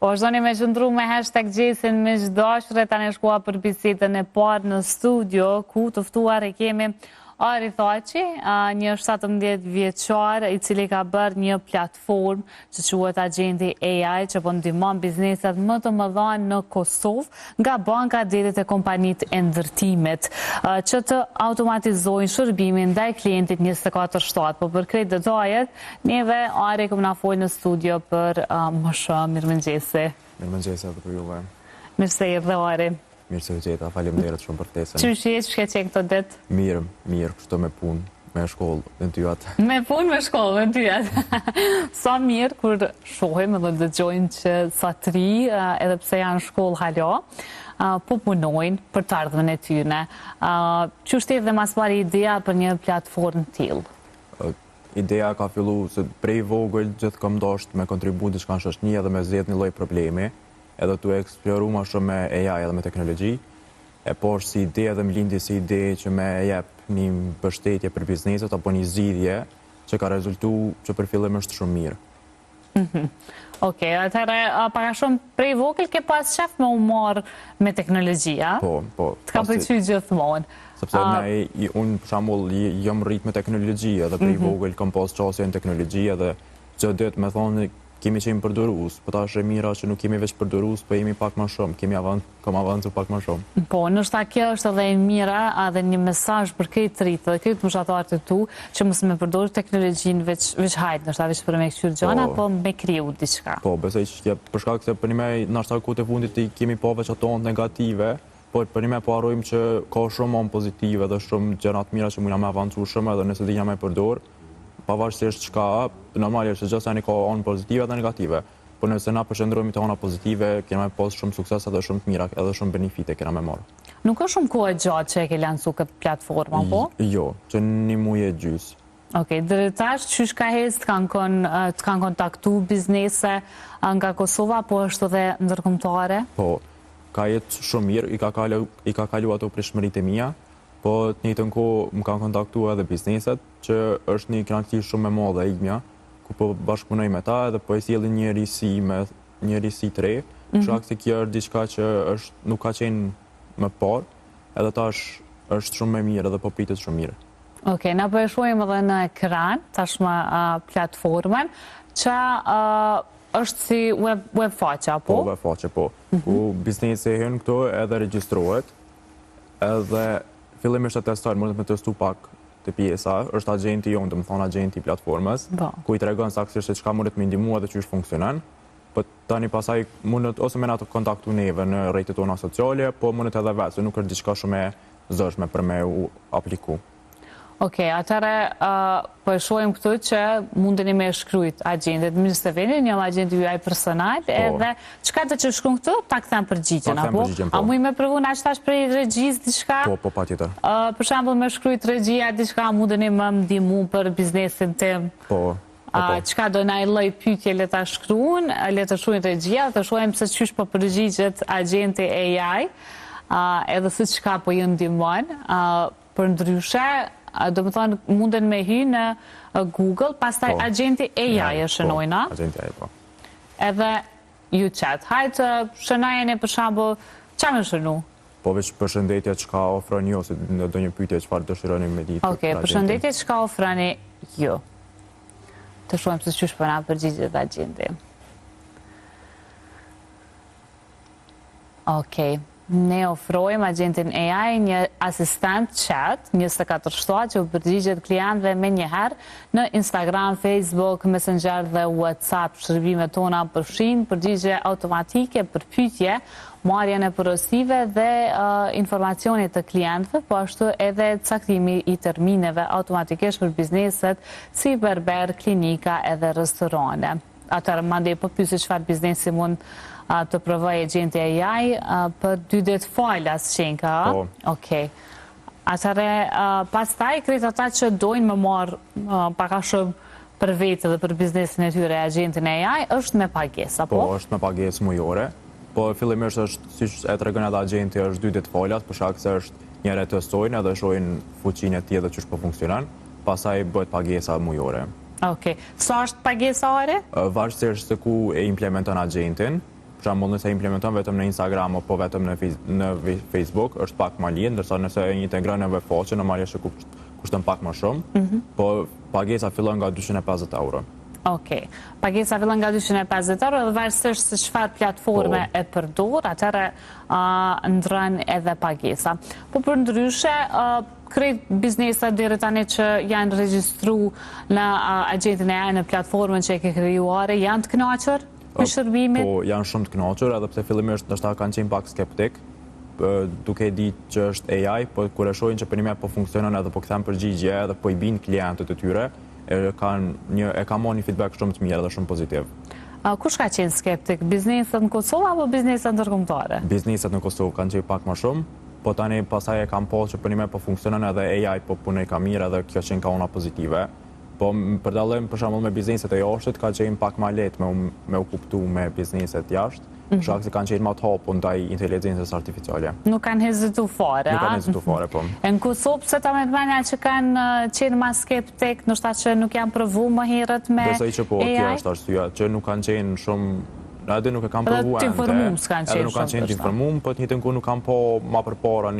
Po, zoni me qëndru me hashtag Gjesin me qdashre, tani shkua për bisedën e parë në studio, ku të ftuar e kemi Ari Thaqi, një 17 vjeçar i cili ka bërë një platformë që quhet Agenti AI, që po ndihmon bizneset më të mëdha në Kosovë, nga banka deri te kompanitë e ndërtimit, që të automatizojnë shërbimin ndaj klientit 24/7. Po për krejt detajet, neve Ari kum na fol në studio për më shumë. Mirëmëngjesi. Mirëmëngjesi edhe për juve. Mirë se erdhe Ari. Mirë se u gjeta, faleminderit shumë për ftesën. Qysh je, ç'ke qenë këto ditë? Mirë, kështu me punë, me shkollë, me tyat. Me punë, me shkollë, me tyat. Sa mirë kur shohim edhe dëgjojmë që sa të ri, edhe pse janë shkollë hala, po punojnë për të ardhmen e tyre. Qysh t'erdhe mas pari ideja për një platformë tillë? Ideja ka fillu se prej vogël gjithë kam dashur me kontribu diçka në shoqëni edhe me zgjedh një lloj problemi, edhe tu eksploru ma shumë me AI edhe me teknologji, e por si ide edhe më lindi si ide që me jep një mbështetje për bizneset apo një zgjidhje që ka rezultu që për fillim është shumë mirë. Okej, atëherë para shumë prej vogël ke pas shef me u marr me teknologjia. Po. Të ka pëlqyer gjithmonë. Sepse unë për shembull jam rrit me teknologji edhe prej vogël kam pas çështje në teknologji edhe çdo ditë më thonë kemi qenë përdorues, po tash e mira që nuk kemi veç përdorues, po jemi pak më shumë, kam avancu pak më shumë. Po, nështë kjo është edhe e mira, edhe një mesazh për këtë rritë dhe këtë mëshatarë të tu, që mos me përdorë teknologjinë veç hajt, nështë veç për me këshyrë gjana, po me kriju diçka. Po, besoj që për shkak se për një me nështë ku të fundit i kemi po veç ato negative, po për një me po arrojmë që ka shumë on pozitive dhe shumë gjenat mira që mujna me avancu shumë edhe nëse dinja me përdorë, pavarësisht çka, normali është që gjithë ka anë pozitive dhe negative, por nëse na përqendrohemi te ana pozitive, kemi pas shumë sukses edhe shumë të mira, edhe shumë benefite kena me marrë. Nuk është shumë kohë gjatë që e ke lancu këtë platformë, apo? Jo, që një muaj e gjys. Okej, deri tash qysh ka hes të kanë kontaktu biznese nga Kosova, po është edhe ndërkombëtare? Po, ka jetë shumë mirë, i ka kalu ato prishmëritë e mia. Po të njëjtën kohë më kanë kontaktuar edhe bizneset, që është një kënaqësi shumë e madhe e imja, ku po bashkëpunoj me ta edhe po e sjellin një risi të re, shkak se kjo është diçka që nuk ka qenë më parë, edhe tash është shumë më mirë edhe po pritet shumë mirë. Okej, na po e shohim edhe në ekran tashmë platformën, që është si web faqe, apo? Po, web faqe, po. Ku biznesi hyn këto edhe regjistrohet, edhe fillimisht e testojnë, mundet me testu pak të pjesa, është agenti jonë, dhe më thonë agenti i platformës, ku i tregon saktësisht se çka mundet me ndihmua dhe çysh funksionon. Po tani pasaj mundet ose me na të kontaktu neve në rrjetet tona sociale, po mundet edhe vetë, se nuk është diçka shumë e zëshme për me u apliku. Okej, atëherë po e shohim këtu që mundeni me shkruajt agjentet, mirë se vini, një agent juaj personal, edhe çka të që shkruan këtu, ta kthen përgjigjen, apo? A muj me provu na tash prej regjis diçka? Po, patjetër. Për shembull me shkruajt regjia diçka, mundeni më ndihmu për biznesin tim. Po. Çka do na lloj pyetje le ta shkruan, le të shkruajnë regjia, të shohim se çysh po përgjigjet agenti AI, edhe se çka po ju ndihmon, për ndryshe do më thonë munden me hy në Google, pastaj agenti AI e shënojna. Agenti AI, po. Edhe ju chat. Hajtë shënajeni për shembull, ç'a më shënu? Po veç përshëndetje çka ofroni ju, ose në do një pyetje çfarë dëshironi me ditë. Okej, përshëndetje çka ofroni ju. Të shohim se çysh po na përgjigjet agenti. Okej. Ne ofrojmë agentin AI një asistent chat 24/7 që u përgjigjet klientëve me njëherë në Instagram, Facebook, Messenger dhe WhatsApp. Shërbimet tona përfshin përgjigje automatike për pyetje, marrjen e porosive dhe informacionit të klientëve, po ashtu edhe caktimi i termineve automatikisht për bizneset si berber, klinika edhe restorane. Atëherë mandej po pyesi çfarë biznesi mund të provoj agenti AI për 2 ditë falas qenka. Okej. Atëherë pastaj krejt ata që dojnë më marr pak a shumë për vetë dhe për biznesin e tyre agentin AI është me pagesë, apo? Po, është me pagesë mujore. Po fillimisht është, siç e tregon edhe agenti, është 2 ditë falas, për shkak se është njëre testojnë edhe shohin fuqinë e tij dhe çysh po funksionon, pastaj bëhet pagesa mujore. Okej. Sa është pagesa ore? Varësisht se ku e implementon agentin, për shembull nëse implementon vetëm në Instagram apo vetëm në Facebook, është pak më lehtë, ndërsa nëse e integron në webfaqe, normalisht kushton pak më shumë, po pagesa fillon nga 250 euro. Okej. Pagesa fillon nga 250 euro dhe varësisht se çfarë platforme e përdor, atëherë ndron edhe pagesa. Po përndryshe, krejt bizneset deri tani që janë regjistruar në agjentin e AI në platformën që e ke krijuar, janë të kënaqur me shërbimin? Po, janë shumë të kënaqur, edhe pse fillimisht ndoshta kanë qenë pak skeptik, duke ditë që është AI, po kur e shohin që për një po funksionon edhe po kthen përgjigje edhe po i bin klientët e tyre, e ka marrë një feedback shumë të mirë dhe shumë pozitiv. Kush ka qenë skeptik? Bizneset në Kosovë apo bizneset ndërkombëtare? Bizneset në Kosovë kanë qenë pak më shumë, po tani pasaj e kam pasur që për një po funksionon edhe AI po punoj ka mirë edhe kjo qenë ka ona pozitive. Po për dallim për shembull me bizneset e jashtë ka qenë pak më lehtë me u kuptu me bizneset jashtë. Shkak se kanë qenë më të hapur ndaj inteligjencës artificiale. Nuk kanë hezituar fare, Nuk kanë hezituar fare, po. Në Kosovë pse ta mendja që kanë qenë më skeptik, ndoshta që nuk janë provuar më herët me AI? Besoj që po, kjo është arsyeja, që nuk kanë qenë shumë, edhe nuk e kanë provuar ende. Edhe nuk kanë qenë të informuar, po të njëjtën kohë nuk kanë po më përpara,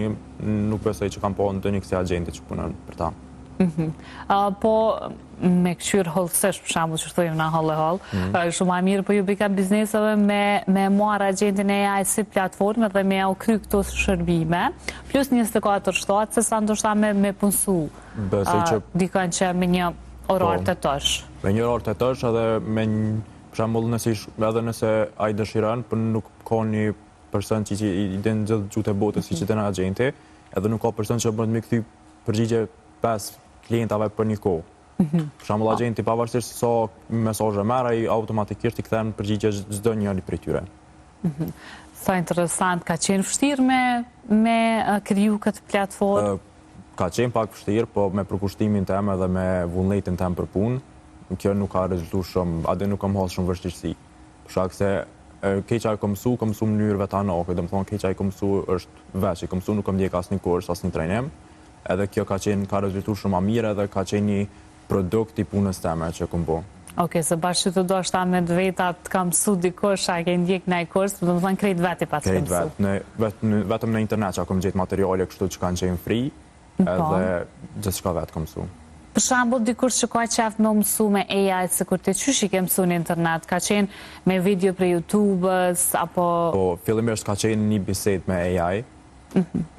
nuk besoj që kanë po ndonjë kësaj agenti që punon për ta. Po me këshyrë hollësesh për shembull që thojmë na hollë, shumë më mirë po ju bika bizneseve me marrë agjentin e AI si platformë dhe me u kry këto shërbime, plus 24 shtatë se sa ndoshta me punsu. Besoj që dikon që me një orar të tësh. Me një orar të tësh edhe me për shembull nëse ai dëshiron, por nuk ka një person që i den gjithë gjuhët e botës siç i den agenti, edhe nuk ka person që bën me kthy përgjigje 5 klientave për një kohë. Për shembull agenti pavarësisht sa mesazhe merr, ai automatikisht i kthen përgjigje çdo njëri prej tyre. Sa interesant, ka qenë vështirë me kriju këtë platformë? Ka qenë pak vështirë, po me përkushtimin tim edhe me vullnetin tim për punë, kjo nuk ka rezultuar shumë, atë nuk kam hasur shumë vështirësi. Për shkak se keq ai kam mësu në mënyrë vetanake, domethënë keq ai kam mësu është veç, i kam mësu nuk kam ndjek asnjë kurs, asnjë trajnim. Edhe kjo ka rezultuar shumë më mirë edhe ka qenë një produkt i punës time që kam bërë. Okej, se bashkë të do ashta me dveta të kam mësu dikush, a ke ndjek në i kurs, do të thënë krejt veti pa të kam mësu. Vetëm në internet që kam gjetë materiale kështu që kanë qenë free, edhe gjithë shka vetë kam mësu. Për shembull, dikush që ka qef me mësu me AI, se kur të qysh i ke mësu në internet, ka qenë me video për YouTube-ës, apo... Po, fillimisht ka qenë një bisedë me AI,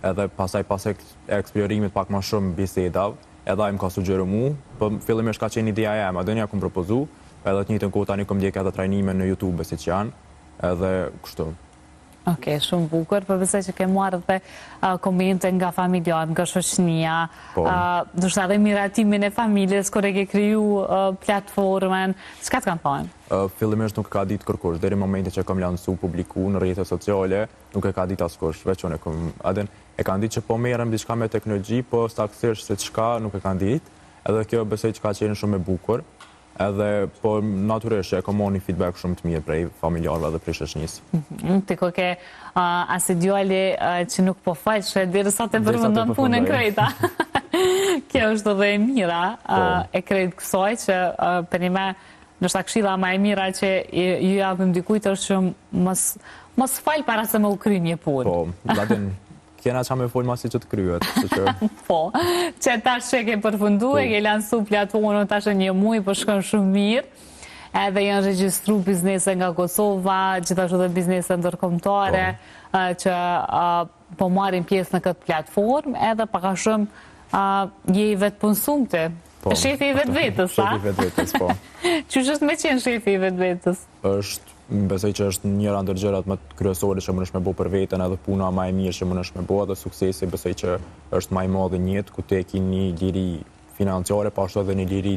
edhe pas eksplorimit pak më shumë bisedav, edhe ai më ka sugjeru mu, po fillimisht ka qenë ideja jam, edhe një kom propozu, edhe të njëjtën kohë tani kom ndjek edhe trajnime në YouTube si që janë, edhe kështu. Okej, shumë bukur, për besoj që ke marrë dhe komente nga familjarë, nga shoqënia, ndoshta edhe miratimin e familjes kur e ke kriju platformën, çka të kanë thënë? Fillimisht nuk e ka ditë kërkush, deri në momentin që kam lansu publiku në rrjetet sociale, nuk e ka ditë askush, veç unë e kanë ditë që po merrem diçka me teknologji, po saktësisht se çka nuk e kanë ditë, edhe kjo besoj që ka qenë shumë e bukur. Edhe, po natyrisht që e kam marrë një feedback shumë të mirë prej familjarëve dhe prej shoqënisë. Ti ko ke asë djali që nuk po falshe, derisa të përmendon punën krejta. Kjo është edhe e mira e krejt kësaj që për një me nështë këshilla ma e mira që ju japim dikujt është që mos fal para se me u kry një punë. Po, datin kena qa me folë masi që të kryet. Po, që tash që ke përfundu, e ke lansu platformën tash një muj, po shkon shumë mirë, edhe janë regjistru biznese nga Kosova, gjithashtu dhe biznese ndërkombëtare, që po marrin pjesë në këtë platformë, edhe paka shumë je i vetë punësumte. Shefi i vetë vetës, a? Shefi i vetë vetës, po. Qysh është me qenë shefi i vetë vetës? Besoj që është njëra ndër gjërat më kryesore që mundesh me bo për veten, edhe puna më e mirë që mundesh me bo, edhe suksesi besoj që është më i madh në jetë, ku ti ke një liri financiare, po ashtu edhe një liri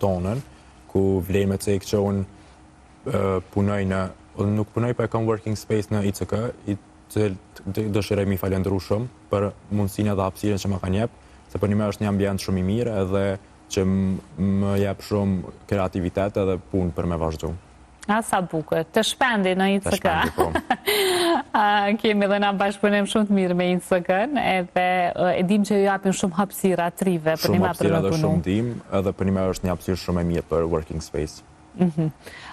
tonën, ku vlen me cek që unë nuk punoj, po e kam working space në ICK, i cili dëshiroj mi falendëru shumë për mundësinë dhe hapësirën që më kanë jep, se për një është një ambient shumë i mirë, edhe që më jep shumë kreativitet edhe punë për me vazhdu. Sa bukur, të shpendi në ICK. Të shpendi, po. Kemi dhe na bashkëpunim shumë të mirë me ICK-n, edhe e dim që ju japin shumë hapësira trive për një me për me punu. Shumë hapësira dhe shumë dim, edhe për një me është një hapësirë shumë e mirë për working space.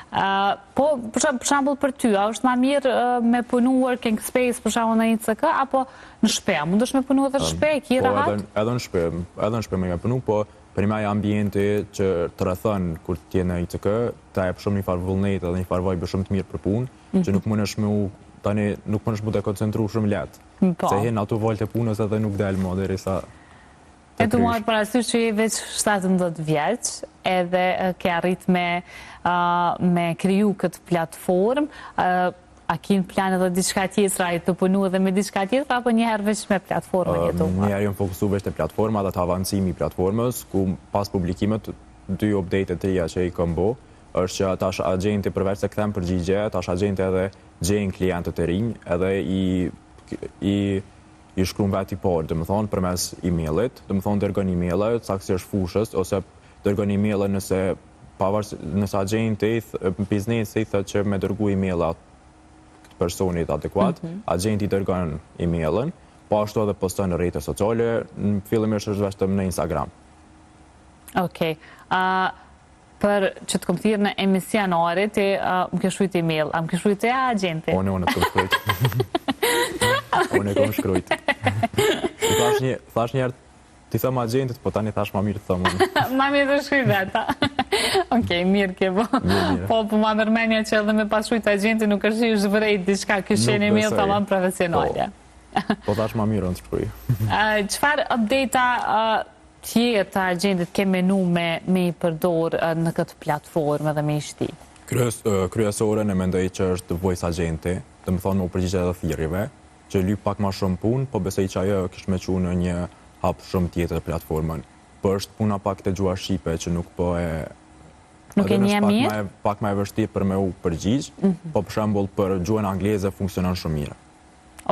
Po, për shembull për ty, a është më mirë me punu working space për shembull në ICK apo në shtëpi? Mundesh me punu edhe në shtëpi, ki rahat? Edhe në shtëpi më punu, po për një ambienti që të rrethon kur t'je në ICK, ta jep shumë një farë vullnet edhe një farë vibe shumë të mirë për punë, që nuk mundesh mu të koncentru shumë lehtë. Se hen ato volë të punës edhe nuk del më derisa. E të marrë parasysh që je veç 17 vjeç, edhe ke arrit me kriju këtë platformë, a kin plan edhe diçka tjetër, a i të punu edhe me diçka tjetër, apo njëherë veç me platformën jetu? Njëherë jam fokusu veç të platforma dhe të avancimi i platformës, ku pas publikimet, 2 update të reja që i kam bo, është që tash agenti përveç se kthem përgjigje, tash agenti edhe gjejnë klientët e rinj, edhe i shkruan veti parë, dhe më thonë përmes e-mailit, dhe më thonë dërgon e-mailet, saksisht fushës, ose dërgon e-mailet nëse agenti biznesi thot që me dërgu e-mailat këtë personit adekuat, agenti dërgon e-mailin, po ashtu edhe poston në rrjete sociale, fillimisht është vetëm në Instagram. Okej. Për që të kom thirë në emisionarit, ti më ke shkruajt e-mail, a më ke shkruajt e agenti? Unë të kom shkruajt. Unë e kom shkruajt. Thash njerë, ti thëmë agentit, po tani thash ma mirë të thëmë unë. Ma mirë të shkruaj veta. Okej, mirë ke bo. Po ma mërmenja që edhe me pas shkruajt agenti nuk është i zhvërejt diçka këshen e-mail të avan profesionale. Po thash ma mirë unë të shkruaj. Qëfar update-a tjetë të agentit ke menu me i përdor në këtë platformë dhe me i shti? Kryesore në mendoj që është voice agenti, dhe më thonë më përgjigje edhe thirrjeve, që lyp pak ma shumë punë, po besoj që ajo kishte me qenë në një hap shumë tjetër platformën. Po është puna pak të gjua shqipe që nuk po e... Nuk e një mirë? Pak ma e vështirë për me u përgjigj, po për shembull për gjuhën angleze funksionon shumë mirë.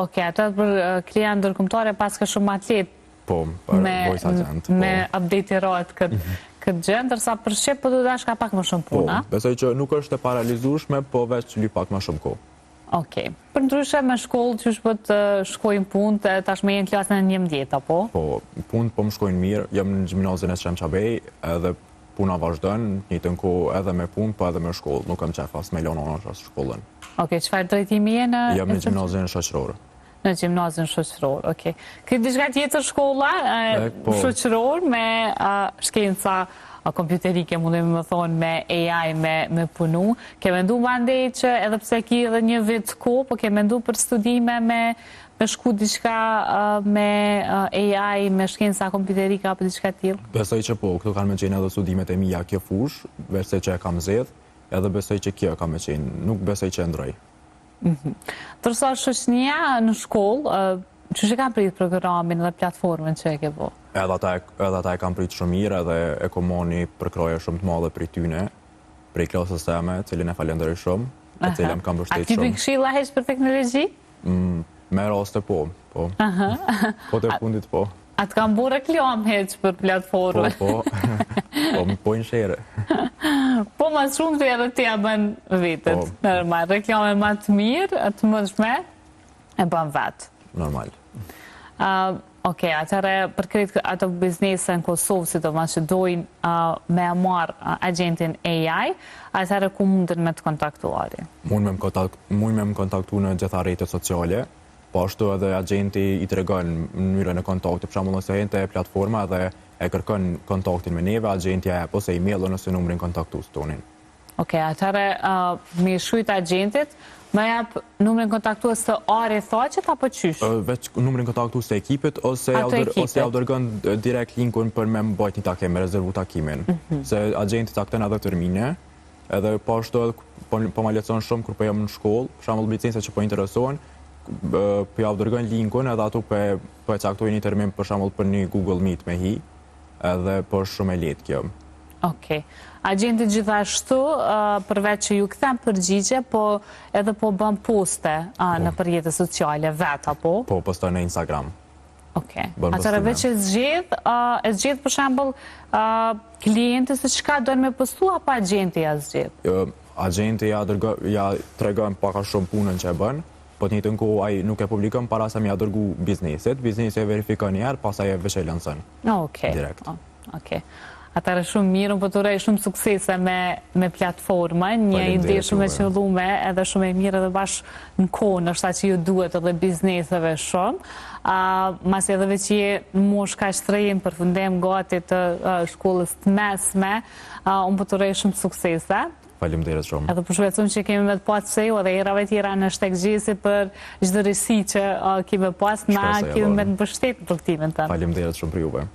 Okej, atë për klient ndërkombëtar pas ka shumë atlet. Po, për voice agent. Me update i rrot këtë gjë, ndërsa për shqip po du dash ka pak më shumë puna. Po, besoj që nuk është e paralizueshme, po veç lyp pak më shumë kohë. Okej. Për ndryshe me shkollë që shpët të shkojnë punë, tash me jenë klasën e 11, apo? Po, punë po më shkojnë mirë, jam në gjimnazin e Shemçabej, edhe puna vazhdon, njëjtën kohë edhe me punë, po edhe me shkollë, nuk kam qef as me lënë as shkollën. Okej, çfarë drejtimi je në? Jam në gjimnazin shoqëror. Në gjimnazin shoqëror, okej. Këtë diçka tjetër shkolla, shoqëror me shkenca kompjuterike, mundem më thonë me AI me punu. Ke mendu mandej që edhe pse ki edhe një vit kohë, po ke mendu për studime me shku diçka me AI, me shkenca kompjuterike apo diçka tillë? Besoj që po, këtu kanë me qenë edhe studimet e mia kjo fush, veçse që e kam zgjedh, edhe besoj që kjo ka me qenë, nuk besoj që e ndroj. Tërsa shoqënia në shkollë, që që kam prit programin dhe platformën që e ke bo? Edhe ata e kam prit shumë mirë, edhe e komoni përkroje shumë të madhe prej tyne, prej klasës teme, cilin e falenderoj shumë, e cilin kam mbështet shumë. A ti për këshilla heq për teknologji? Me raste po. Po të fundit po. A të kam bu reklam heq për platformën? Po, më pojnë shere. Po ma shumë të edhe tja bën vitet. Normal, reklame ma të mirë, të mëndshme, e bën vetë. Normal. Okej, atëre për kretë ato biznese në Kosovë, si do ma që dojnë me marë agentin AI, atëre ku mundën me të kontaktuari? Mund me më kontaktu në gjitha rrjetet sociale, po ashtu edhe agenti i tregon mënyrën e kontaktit, për shembull nëse hente platforma dhe e kërkon kontaktin me neve, agenti ja jep ose email ose numrin kontaktues tonin. Okej, atëre me shkruajt agentit, me jap numrin kontaktues të Ari Thaqet apo qysh? Veç numrin kontaktues të ekipit ose ja dërgon direkt linkun për me mbajt një takim, me rezervu takimin. Se agenti takton edhe termine, edhe po ashtu po ma lecon shumë kur po jam në shkollë, për shembull licenca që po interesohen, po ja dërgon linkun edhe ato po e caktojnë një termin për shembull për një Google Meet me hi, edhe po është shumë e lehtë kjo. Okej. Agenti gjithashtu, përveç që ju kthen përgjigje, po edhe po bën poste në rrjetet sociale vetë, apo? Po, poston në Instagram. Okej. Atëherë veç e zgjedh për shembull klientët se çka doin me postu apo agenti ja zgjedh? Agenti ja tregon pak a shumë punën që e bën, po të njëjtën kohë ai nuk e publikon para se më ja dërgu biznesit. Biznesi e verifikon një herë, pastaj e veç e lancon. Okej. Direkt. Okej. Atëherë shumë mirë, unë po të uroj shumë suksese me platformën, një ide shumë e qëllume, edhe shumë e mirë edhe bashkë në kohë, nështë që ju duhet edhe bizneseve shumë. Mas edhe veç je në moshë ka shtrejim, përfundim gati të shkollës të mesme, unë po të uroj shumë suksese. Faleminderit shumë. Edhe për shpecum që kemi me të pasë se ju, edhe erave tjera në shtekgjisi për çdo risi që kemi pasë, na kemi me të mbështet për këtimin të. Faleminderit shumë për juve.